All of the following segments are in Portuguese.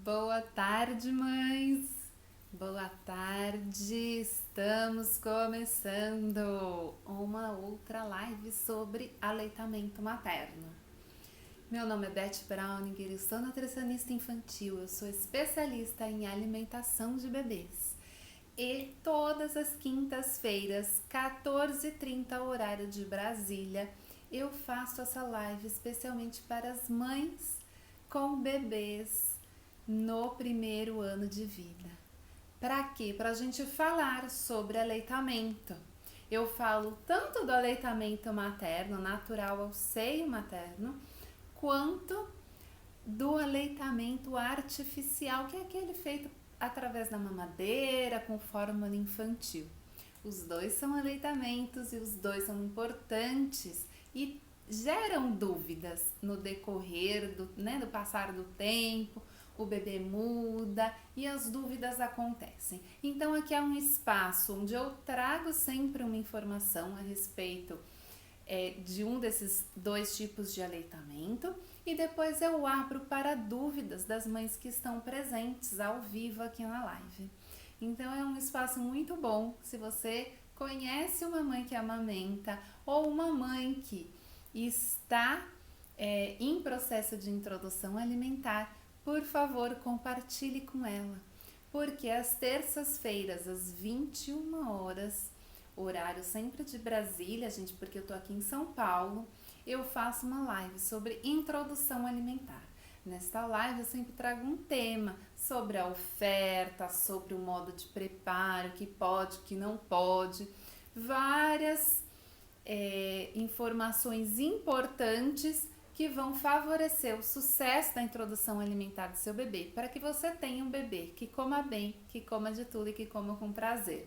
Boa tarde, mães! Boa tarde! Estamos começando uma outra live sobre aleitamento materno. Meu nome é Beth Browning, eu sou nutricionista infantil, eu sou especialista em alimentação de bebês. E todas as quintas-feiras, 14h30, horário de Brasília, eu faço essa live especialmente para as mães com bebês no primeiro ano de vida. Para quê? Para a gente falar sobre aleitamento. Eu falo tanto do aleitamento materno, natural ao seio materno, quanto do aleitamento artificial, que é aquele feito através da mamadeira, com fórmula infantil. Os dois são aleitamentos e os dois são importantes e geram dúvidas no decorrer do passar do tempo. O bebê muda e as dúvidas acontecem. Então aqui é um espaço onde eu trago sempre uma informação a respeito de um desses dois tipos de aleitamento e depois eu abro para dúvidas das mães que estão presentes ao vivo aqui na live. Então é um espaço muito bom se você conhece uma mãe que amamenta ou uma mãe que está em processo de introdução alimentar. Por favor, compartilhe com ela, porque às terças-feiras, às 21 horas, horário sempre de Brasília, gente, porque eu tô aqui em São Paulo, eu faço uma live sobre introdução alimentar. Nesta live eu sempre trago um tema sobre a oferta, sobre o modo de preparo, que pode, que não pode, várias informações importantes que vão favorecer o sucesso da introdução alimentar do seu bebê, para que você tenha um bebê que coma bem, que coma de tudo e que coma com prazer.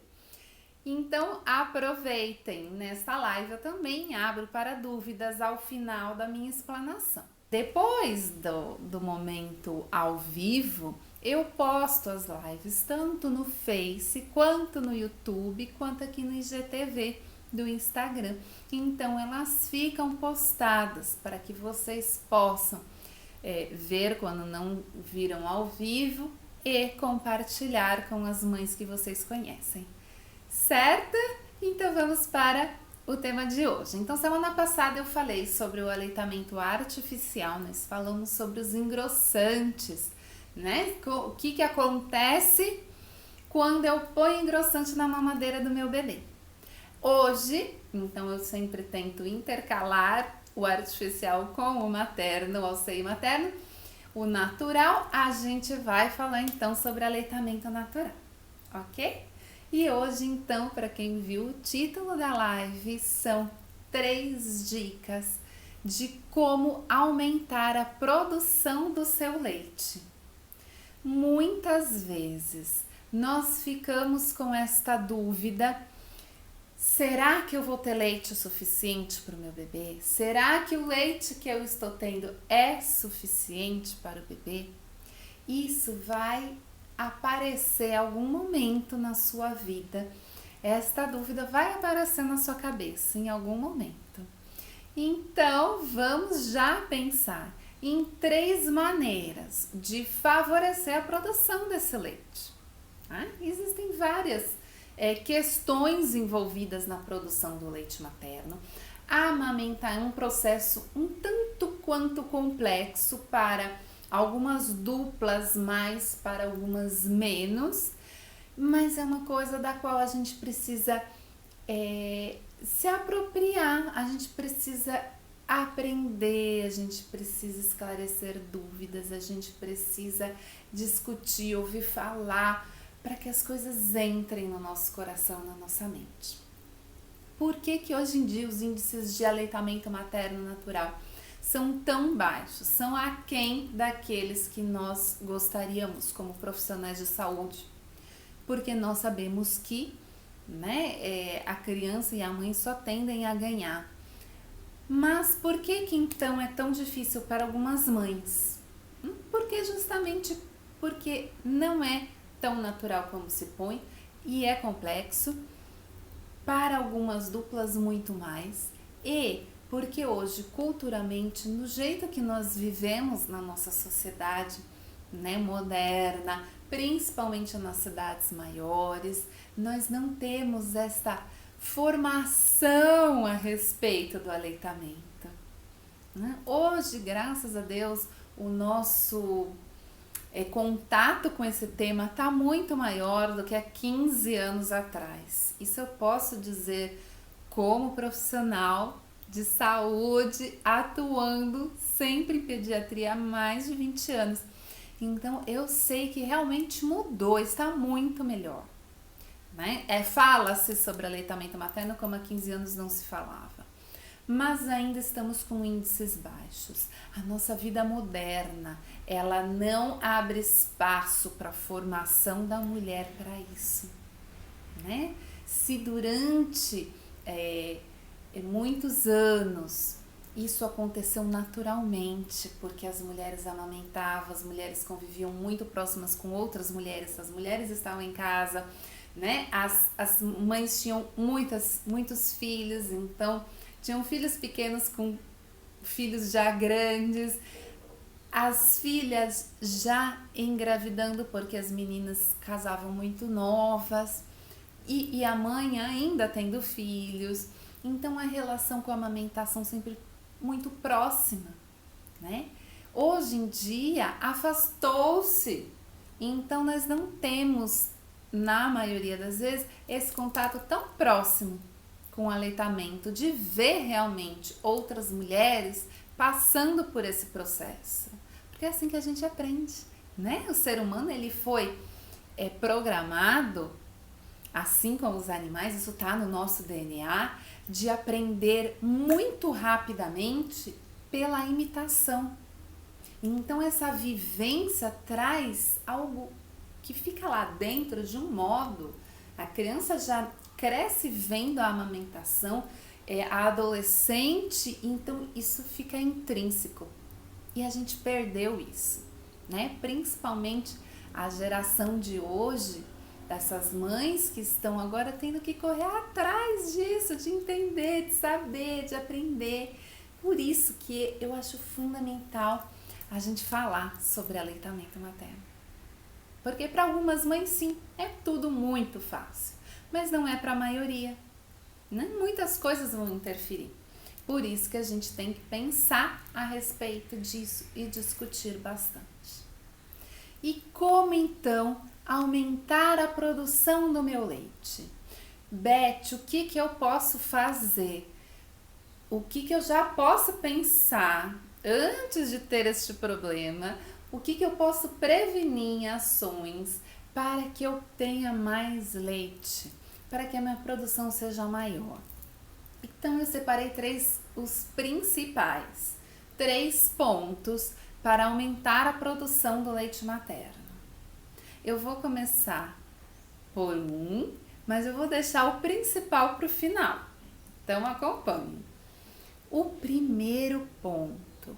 Então aproveitem, nesta live eu também abro para dúvidas ao final da minha explanação. Depois do momento ao vivo, eu posto as lives tanto no Face, quanto no YouTube, quanto aqui no IGTV do Instagram. Então elas ficam postadas para que vocês possam ver quando não viram ao vivo e compartilhar com as mães que vocês conhecem. Certo? Então vamos para o tema de hoje. Então semana passada eu falei sobre o aleitamento artificial, nós falamos sobre os engrossantes, né? O que acontece quando eu ponho engrossante na mamadeira do meu bebê. Hoje, então eu sempre tento intercalar o artificial com o materno, o seio materno. O natural, a gente vai falar então sobre aleitamento natural, ok? E hoje então, para quem viu o título da live, são 3 dicas de como aumentar a produção do seu leite. Muitas vezes nós ficamos com esta dúvida: será que eu vou ter leite o suficiente para o meu bebê? Será que o leite que eu estou tendo é suficiente para o bebê? Isso vai aparecer em algum momento na sua vida. Esta dúvida vai aparecer na sua cabeça em algum momento. Então, vamos já pensar em 3 maneiras de favorecer a produção desse leite. Existem várias questões envolvidas na produção do leite materno. Amamentar é um processo um tanto quanto complexo para algumas duplas mais, para algumas menos, mas é uma coisa da qual a gente precisa se apropriar, a gente precisa aprender, a gente precisa esclarecer dúvidas, a gente precisa discutir, ouvir falar, para que as coisas entrem no nosso coração, na nossa mente. Por que hoje em dia os índices de aleitamento materno natural são tão baixos? São aquém daqueles que nós gostaríamos como profissionais de saúde. Porque nós sabemos que a criança e a mãe só tendem a ganhar. Mas por que então é tão difícil para algumas mães? Porque não é tão natural como se põe e é complexo, para algumas duplas muito mais, e porque hoje culturalmente, no jeito que nós vivemos na nossa sociedade, né, moderna, principalmente nas cidades maiores, nós não temos esta formação a respeito do aleitamento, né? Hoje, graças a Deus, o nosso contato com esse tema está muito maior do que há 15 anos atrás. Isso eu posso dizer como profissional de saúde, atuando sempre em pediatria há mais de 20 anos. Então eu sei que realmente mudou, está muito melhor, né? Fala-se sobre aleitamento materno como há 15 anos não se falava, mas ainda estamos com índices baixos. A nossa vida moderna, ela não abre espaço para a formação da mulher para isso, né? Se durante muitos anos isso aconteceu naturalmente, porque as mulheres amamentavam, as mulheres conviviam muito próximas com outras mulheres, as mulheres estavam em casa, né? As mães tinham muitos filhos, então tinham filhos pequenos com filhos já grandes, as filhas já engravidando, porque as meninas casavam muito novas, e a mãe ainda tendo filhos. Então a relação com a amamentação sempre muito próxima, né? Hoje em dia afastou-se, então nós não temos, na maioria das vezes, esse contato tão próximo com o aleitamento, de ver realmente outras mulheres passando por esse processo, porque é assim que a gente aprende, né? O ser humano, ele foi programado, assim como os animais, isso está no nosso DNA, de aprender muito rapidamente pela imitação. Então essa vivência traz algo que fica lá dentro de um modo, a criança já cresce vendo a amamentação, a adolescente, então isso fica intrínseco. E a gente perdeu isso, né? Principalmente a geração de hoje, dessas mães que estão agora tendo que correr atrás disso, de entender, de saber, de aprender. Por isso que eu acho fundamental a gente falar sobre aleitamento materno. Porque para algumas mães, sim, é tudo muito fácil, mas não é para a maioria, né? Muitas coisas vão interferir. Por isso que a gente tem que pensar a respeito disso e discutir bastante. E como então aumentar a produção do meu leite? Beth, o que eu posso fazer? O que eu já posso pensar antes de ter este problema? O que eu posso prevenir em ações para que eu tenha mais leite? Para que a minha produção seja maior? Então eu separei os principais 3 pontos para aumentar a produção do leite materno. Eu vou começar por um, mas eu vou deixar o principal para o final. Então acompanhe. O primeiro ponto,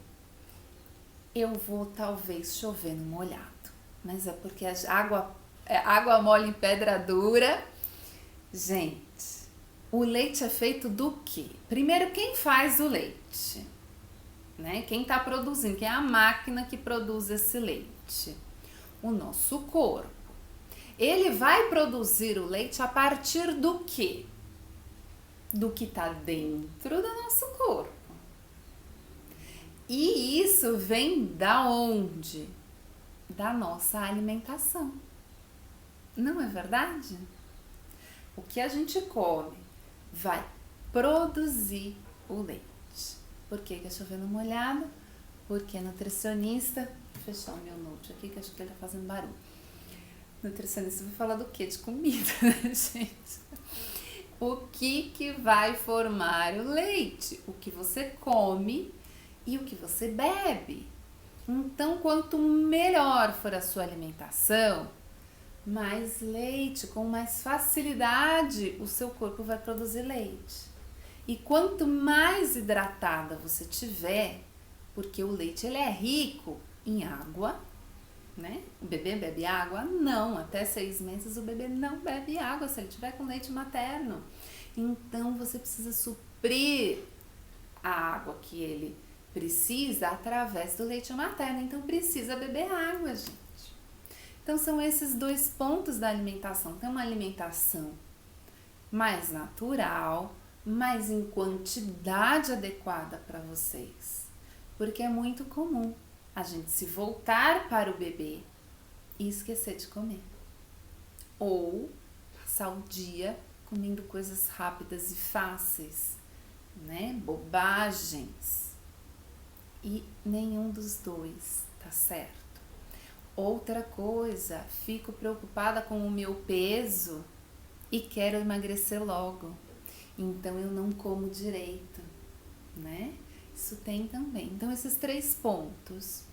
eu vou talvez chover no molhado, mas é porque a água mole em pedra dura. Gente, o leite é feito do quê? Primeiro, quem faz o leite? Né? Quem está produzindo? Quem é a máquina que produz esse leite? O nosso corpo. Ele vai produzir o leite a partir do quê? Do que está dentro do nosso corpo. E isso vem da onde? Da nossa alimentação. Não é verdade? O que a gente come vai produzir o leite. Por que é chovendo molhado? Porque a nutricionista... Vou fechar o meu note aqui que acho que ele tá fazendo barulho. Nutricionista vai falar do quê? De comida, né, gente? O que vai formar o leite? O que você come e o que você bebe. Então, quanto melhor for a sua alimentação, mais leite, com mais facilidade, o seu corpo vai produzir leite. E quanto mais hidratada você tiver, porque o leite ele é rico em água, né? O bebê bebe água? Não, até 6 meses o bebê não bebe água se ele tiver com leite materno. Então você precisa suprir a água que ele Precisa através do leite materno, então precisa beber água, gente. Então são esses dois pontos da alimentação. Tem uma alimentação mais natural, mas em quantidade adequada para vocês. Porque é muito comum a gente se voltar para o bebê e esquecer de comer. Ou passar o dia comendo coisas rápidas e fáceis, né? Bobagens. E nenhum dos dois tá certo. Outra coisa, fico preocupada com o meu peso e quero emagrecer logo. Então eu não como direito, né? Isso tem também. Então esses 3 pontos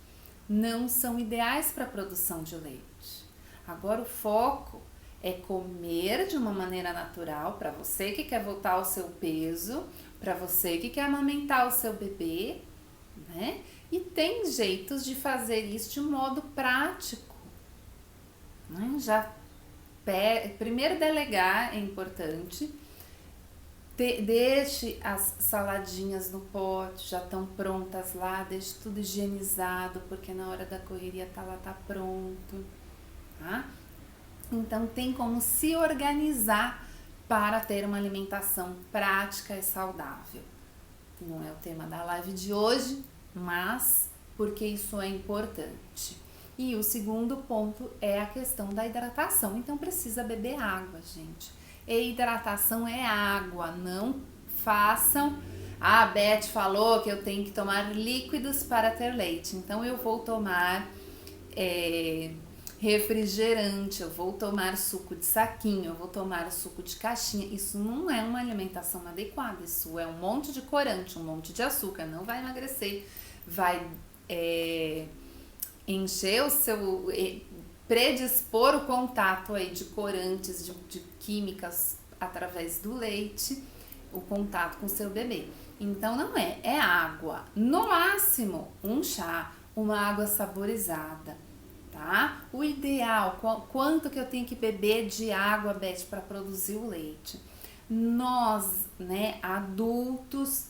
não são ideais para a produção de leite. Agora o foco é comer de uma maneira natural para você que quer voltar ao seu peso, para você que quer amamentar o seu bebê, né? E tem jeitos de fazer isso de modo prático, né? Primeiro delegar é importante. Deixe as saladinhas no pote, já estão prontas lá, deixe tudo higienizado, porque na hora da correria tá pronto, tá? Então tem como se organizar para ter uma alimentação prática e saudável. Não é o tema da live de hoje, mas porque isso é importante. E o segundo ponto é a questão da hidratação. Então precisa beber água, gente. E hidratação é água, não façam... A Beth falou que eu tenho que tomar líquidos para ter leite, então eu vou tomar refrigerante, eu vou tomar suco de saquinho, eu vou tomar suco de caixinha. Isso não é uma alimentação adequada, isso é um monte de corante, um monte de açúcar, não vai emagrecer, vai encher o seu... predispor o contato aí de corantes, de químicas através do leite, o contato com o seu bebê. Então não é água. No máximo, um chá, uma água saborizada, tá? O ideal, quanto que eu tenho que beber de água, Beth, para produzir o leite? Nós, né, adultos,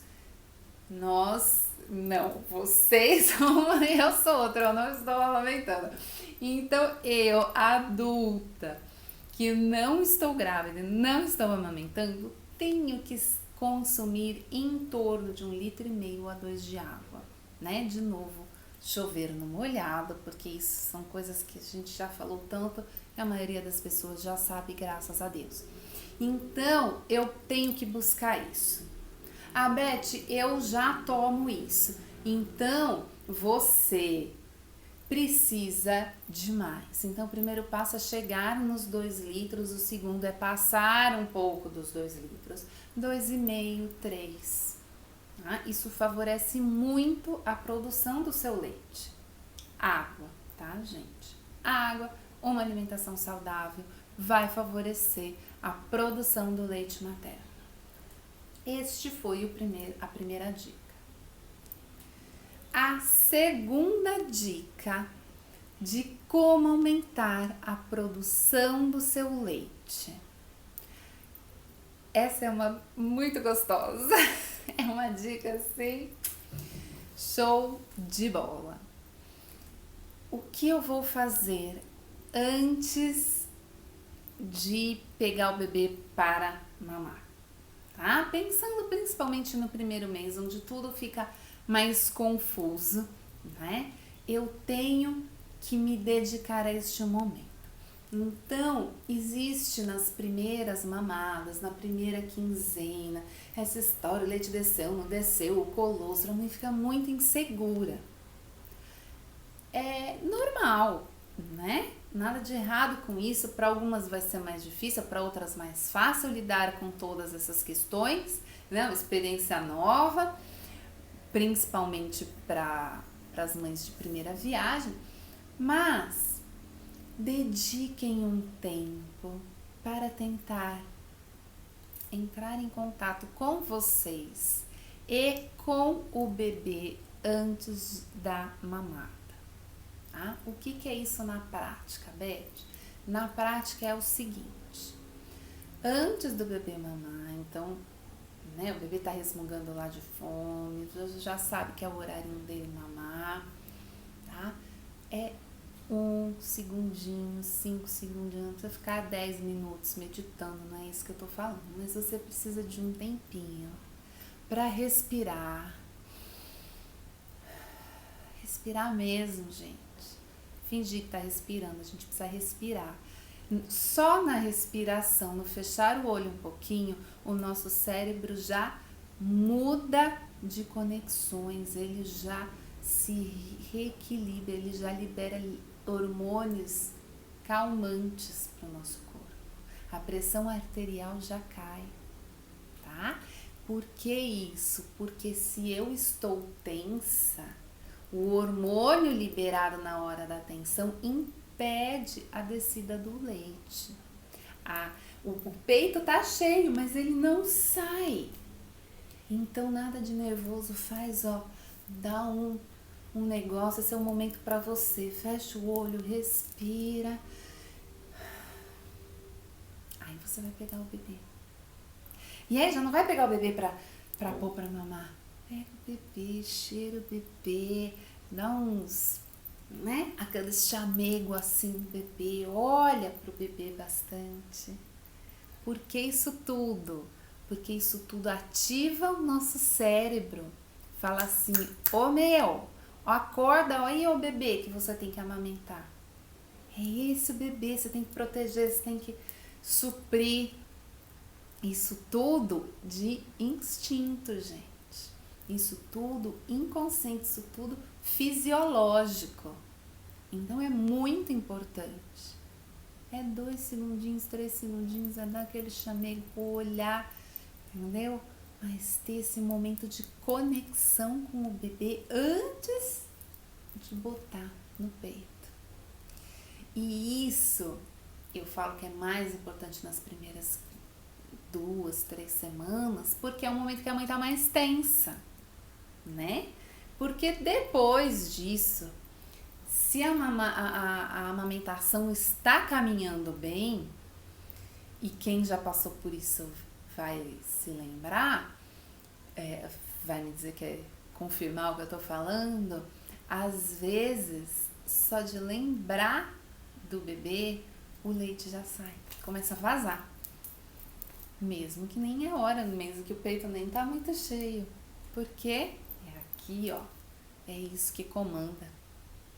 não, vocês são, eu sou outra, eu não estou amamentando. Então, eu, adulta, que não estou grávida, não estou amamentando, tenho que consumir em torno de 1,5 litro a 2 de água, né? De novo, chover no molhado, porque isso são coisas que a gente já falou tanto que a maioria das pessoas já sabe, graças a Deus. Então, eu tenho que buscar isso. Ah, Beth, eu já tomo isso. Então, você precisa de mais. Então, o primeiro passo é chegar nos 2 litros, o segundo é passar um pouco dos 2 litros, 2,5, 3. Tá? Isso favorece muito a produção do seu leite. Água, tá, gente? Água, uma alimentação saudável, vai favorecer a produção do leite materno. Este foi a primeira dica. A segunda dica de como aumentar a produção do seu leite. Essa é uma muito gostosa. É uma dica assim, show de bola. O que eu vou fazer antes de pegar o bebê para mamar? Tá? Pensando principalmente no primeiro mês, onde tudo fica mais confuso, né? Eu tenho que me dedicar a este momento. Então, existe nas primeiras mamadas, na primeira quinzena, essa história, o leite desceu, não desceu, o colostro, a mãe fica muito insegura. É normal, né? Nada de errado com isso. Para algumas vai ser mais difícil, para outras mais fácil lidar com todas essas questões, né? Uma experiência nova, principalmente para as mães de primeira viagem, mas dediquem um tempo para tentar entrar em contato com vocês e com o bebê antes da mamada. Tá? O que é isso na prática, Beth? Na prática é o seguinte: antes do bebê mamar, então, né? O bebê tá resmungando lá de fome, já sabe que é o horário dele mamar, tá? É 1 segundinho, 5 segundinhos, não precisa ficar 10 minutos meditando, não é isso que eu tô falando, mas você precisa de um tempinho para respirar. Respirar mesmo, gente. Fingir que tá respirando, a gente precisa respirar. Só na respiração, no fechar o olho um pouquinho, o nosso cérebro já muda de conexões, ele já se reequilibra, ele já libera hormônios calmantes para o nosso corpo. A pressão arterial já cai, tá? Por que isso? Porque se eu estou tensa, o hormônio liberado na hora da tensão impede a descida do leite. O peito tá cheio, mas ele não sai. Então nada de nervoso, faz, dá um negócio, esse é o momento para você. Fecha o olho, respira. Aí você vai pegar o bebê. E aí já não vai pegar o bebê pra pôr pra mamar. Pega o bebê, cheira o bebê, dá uns, né? Aqueles chamego assim do bebê, olha pro bebê bastante. Por que isso tudo? Porque isso tudo ativa o nosso cérebro. Fala assim, acorda, olha aí o bebê que você tem que amamentar. É esse o bebê, você tem que proteger, você tem que suprir. Isso tudo de instinto, gente. Isso tudo inconsciente, isso tudo fisiológico. Então é muito importante. É 2 segundinhos, 3 segundinhos, é dar aquele chamego, olhar, entendeu? Mas ter esse momento de conexão com o bebê antes de botar no peito. E isso, eu falo que é mais importante nas primeiras 2, 3 semanas, porque é o momento que a mãe tá mais tensa, né? Porque depois disso, se a amamentação está caminhando bem, e quem já passou por isso vai se lembrar, vai me dizer confirmar o que eu tô falando, às vezes, só de lembrar do bebê, o leite já sai, começa a vazar. Mesmo que nem é hora, mesmo que o peito nem tá muito cheio. Porque é aqui, é isso que comanda,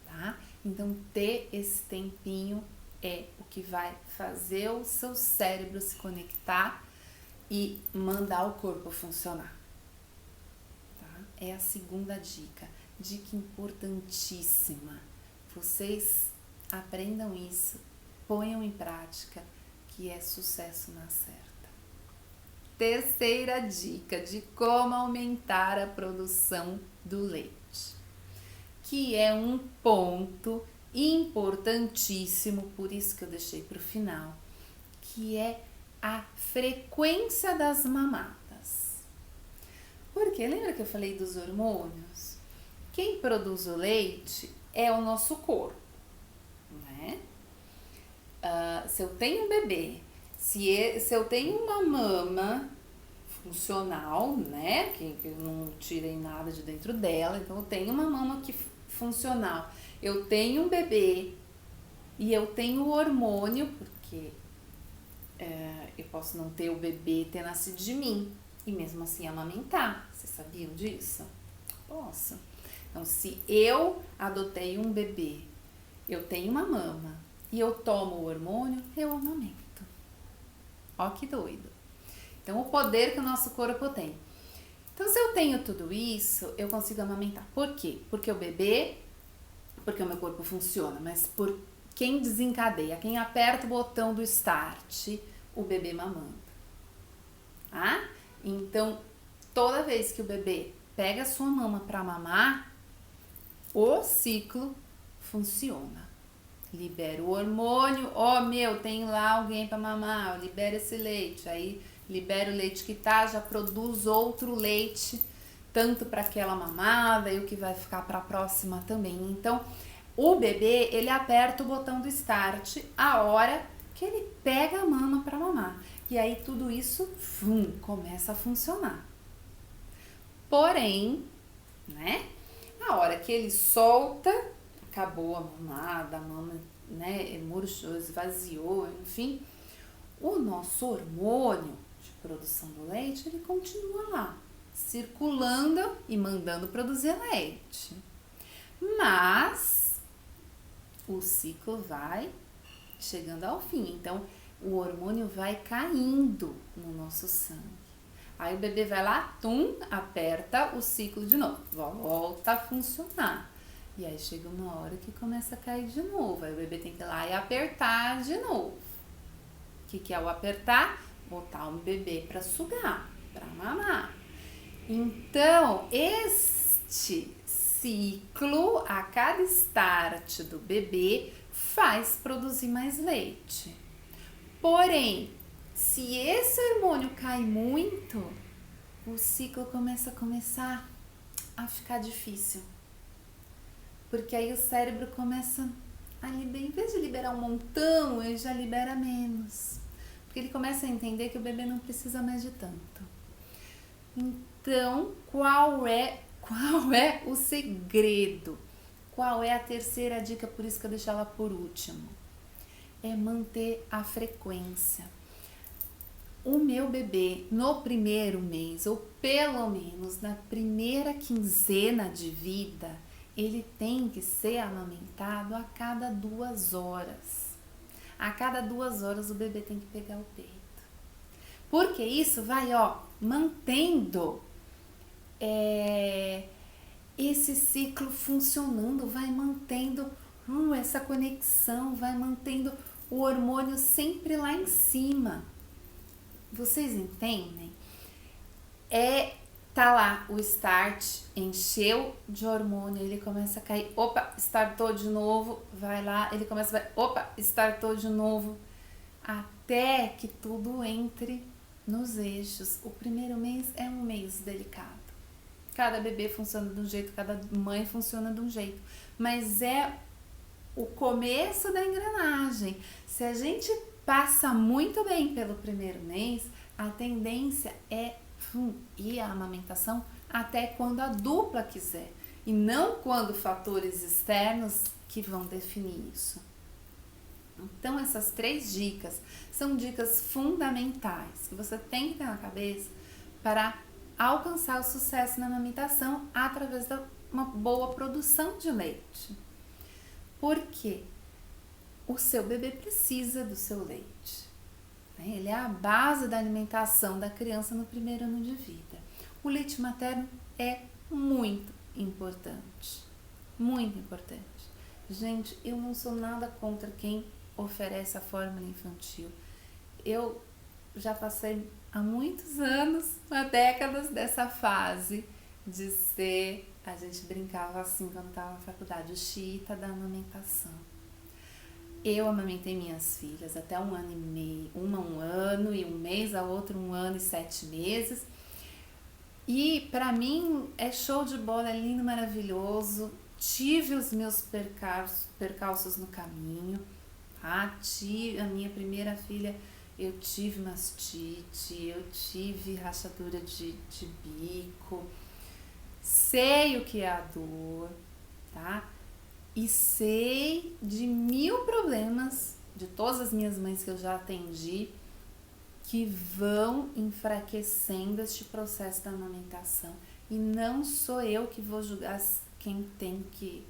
tá? Então, ter esse tempinho é o que vai fazer o seu cérebro se conectar e mandar o corpo funcionar, tá? É a segunda dica importantíssima. Vocês aprendam isso, ponham em prática, que é sucesso na certa. Terceira dica de como aumentar a produção do leite, que é um ponto importantíssimo, por isso que eu deixei para o final, que é a frequência das mamadas. Porque lembra que eu falei dos hormônios? Quem produz o leite é o nosso corpo, né? Se eu tenho um bebê, se eu tenho uma mama funcional, né, que eu não tirei nada de dentro dela, então eu tenho uma mama funcional, eu tenho um bebê e eu tenho o hormônio, porque eu posso não ter o bebê ter nascido de mim e mesmo assim amamentar. Vocês sabiam disso? Posso. Então, se eu adotei um bebê, eu tenho uma mama e eu tomo o hormônio, eu amamento. Ó que doido. Então, o poder que o nosso corpo tem. Então, se eu tenho tudo isso, eu consigo amamentar. Por quê? Porque o bebê, porque o meu corpo funciona, mas por quem desencadeia, quem aperta o botão do start, o bebê mamando. Tá? Então, toda vez que o bebê pega a sua mama para mamar, o ciclo funciona. Libera o hormônio, tem lá alguém para mamar, libera esse leite, aí libera o leite que já produz outro leite, tanto para aquela mamada e o que vai ficar para a próxima também. Então, o bebê, ele aperta o botão do start a hora que ele pega a mama para mamar. E aí tudo isso começa a funcionar. Porém, né, na hora que ele solta, acabou a mamada, a mama, né, murchou, esvaziou, enfim, o nosso hormônio de produção do leite, ele continua lá, circulando e mandando produzir leite. Mas o ciclo vai chegando ao fim, então o hormônio vai caindo no nosso sangue. Aí o bebê vai lá, aperta o ciclo de novo, volta a funcionar. E aí chega uma hora que começa a cair de novo, aí o bebê tem que ir lá e apertar de novo. O que é o apertar? Botar um bebê para sugar, para mamar. Então, este ciclo, a cada start do bebê, faz produzir mais leite. Porém, se esse hormônio cai muito, o ciclo começa a ficar difícil. Porque aí o cérebro começa a liberar, em vez de liberar um montão, ele já libera menos. Porque ele começa a entender que o bebê não precisa mais de tanto. Então, qual é o segredo? Qual é a terceira dica, por isso que eu deixo ela por último? É manter a frequência. O meu bebê, no primeiro mês, ou pelo menos na primeira quinzena de vida, ele tem que ser amamentado a cada 2 horas. A cada 2 horas o bebê tem que pegar o peito. Porque isso vai, mantendo esse ciclo funcionando, vai mantendo essa conexão, vai mantendo o hormônio sempre lá em cima. Vocês entendem? Tá lá o start, encheu de hormônio, ele começa a cair, startou de novo, vai lá, ele começa startou de novo, até que tudo entre nos eixos. O primeiro mês é um mês delicado. Cada bebê funciona de um jeito, cada mãe funciona de um jeito, mas é o começo da engrenagem. Se a gente passa muito bem pelo primeiro mês, a tendência é ir à amamentação até quando a dupla quiser, e não quando fatores externos que vão definir isso. Então essas 3 dicas são dicas fundamentais que você tem que ter na cabeça para alcançar o sucesso na amamentação através de uma boa produção de leite. Porque o seu bebê precisa do seu leite. Ele é a base da alimentação da criança no primeiro ano de vida. O leite materno é muito importante. Muito importante. Gente, eu não sou nada contra quem oferece a fórmula infantil. Eu já passei há muitos anos, há décadas, dessa fase de ser, a gente brincava assim quando estava na faculdade, o xiita da amamentação. Eu amamentei minhas filhas até 1 ano e meio, uma 1 ano e 1 mês, a outra 1 ano e 7 meses. E pra mim é show de bola, é lindo, maravilhoso. Tive os meus percalços no caminho, tá? A minha primeira filha, eu tive mastite, eu tive rachadura de bico, sei o que é a dor, tá? E sei de 1000 problemas de todas as minhas mães que eu já atendi que vão enfraquecendo este processo da amamentação. E não sou eu que vou julgar quem tem que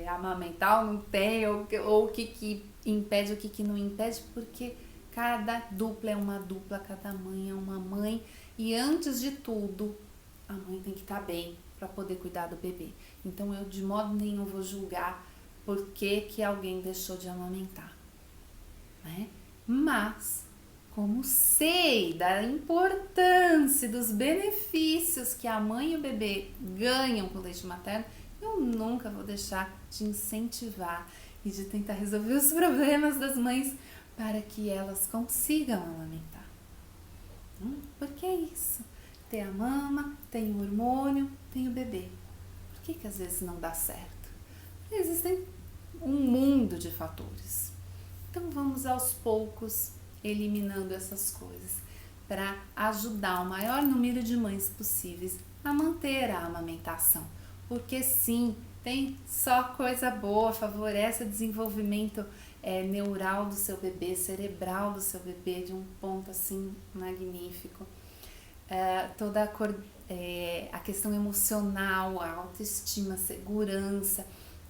amamentar ou não tem, ou o que impede, o que não impede, porque cada dupla é uma dupla, cada mãe é uma mãe, e antes de tudo, a mãe tem que estar bem para poder cuidar do bebê. Então eu de modo nenhum vou julgar por que alguém deixou de amamentar, né? Mas, como sei da importância, dos benefícios que a mãe e o bebê ganham com o leite materno, eu nunca vou deixar de incentivar e de tentar resolver os problemas das mães para que elas consigam amamentar. Porque é isso. Tem a mama, tem o hormônio, tem o bebê. Por que às vezes não dá certo? Porque existem um mundo de fatores. Então vamos aos poucos eliminando essas coisas para ajudar o maior número de mães possíveis a manter a amamentação. Porque sim, tem só coisa boa, favorece o desenvolvimento neural do seu bebê, cerebral do seu bebê, de um ponto assim magnífico. Toda a questão emocional, a autoestima, a segurança,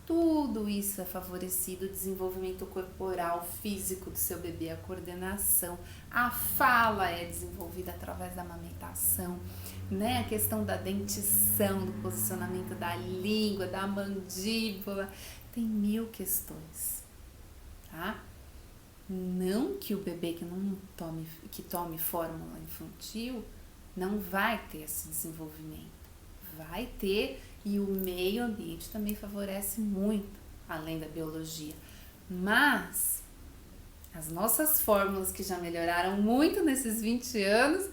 tudo isso é favorecido, o desenvolvimento corporal, físico do seu bebê, a coordenação, a fala é desenvolvida através da amamentação, né? A questão da dentição, do posicionamento da língua, da mandíbula, tem 1000 questões, tá? Não que o bebê que tome fórmula infantil não vai ter esse desenvolvimento, vai ter, e o meio ambiente também favorece muito, além da biologia. Mas as nossas fórmulas que já melhoraram muito nesses 20 anos,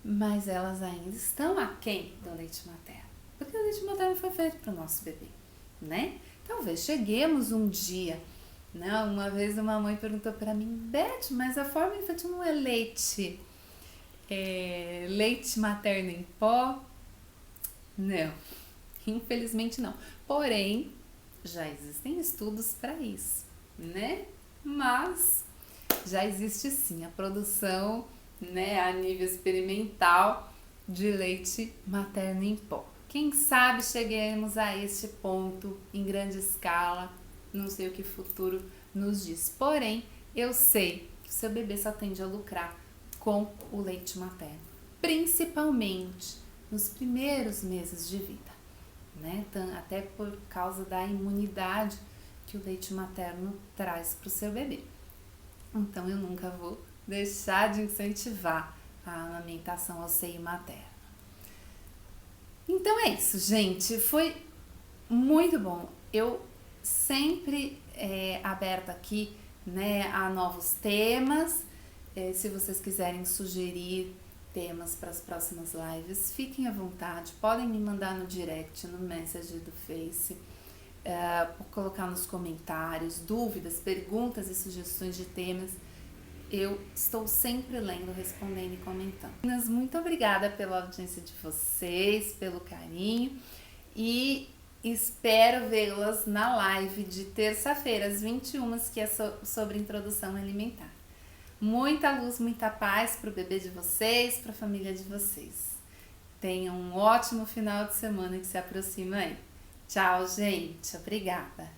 mas elas ainda estão aquém do leite materno, porque o leite materno foi feito para o nosso bebê, né? Talvez cheguemos um dia, né? Uma vez uma mãe perguntou para mim: Beth, mas a fórmula infantil não é leite materno em pó? Não, infelizmente não. Porém, já existem estudos para isso, né? Mas já existe sim a produção, né, a nível experimental de leite materno em pó. Quem sabe cheguemos a este ponto em grande escala, não sei o que o futuro nos diz. Porém, eu sei que o seu bebê só tende a lucrar com o leite materno, principalmente nos primeiros meses de vida, né? Até por causa da imunidade que o leite materno traz para o seu bebê. Então eu nunca vou deixar de incentivar a amamentação ao seio materno. Então é isso, gente, foi muito bom. Eu sempre aberta aqui, né, a novos temas. Se vocês quiserem sugerir temas para as próximas lives, fiquem à vontade, podem me mandar no direct, no Messenger do Face, colocar nos comentários, dúvidas, perguntas e sugestões de temas. Eu estou sempre lendo, respondendo e comentando. Muito obrigada pela audiência de vocês, pelo carinho, e espero vê-las na live de terça-feira, às 21, que é sobre introdução alimentar. Muita luz, muita paz para o bebê de vocês, para a família de vocês. Tenham um ótimo final de semana que se aproxima aí. Tchau, gente. Obrigada.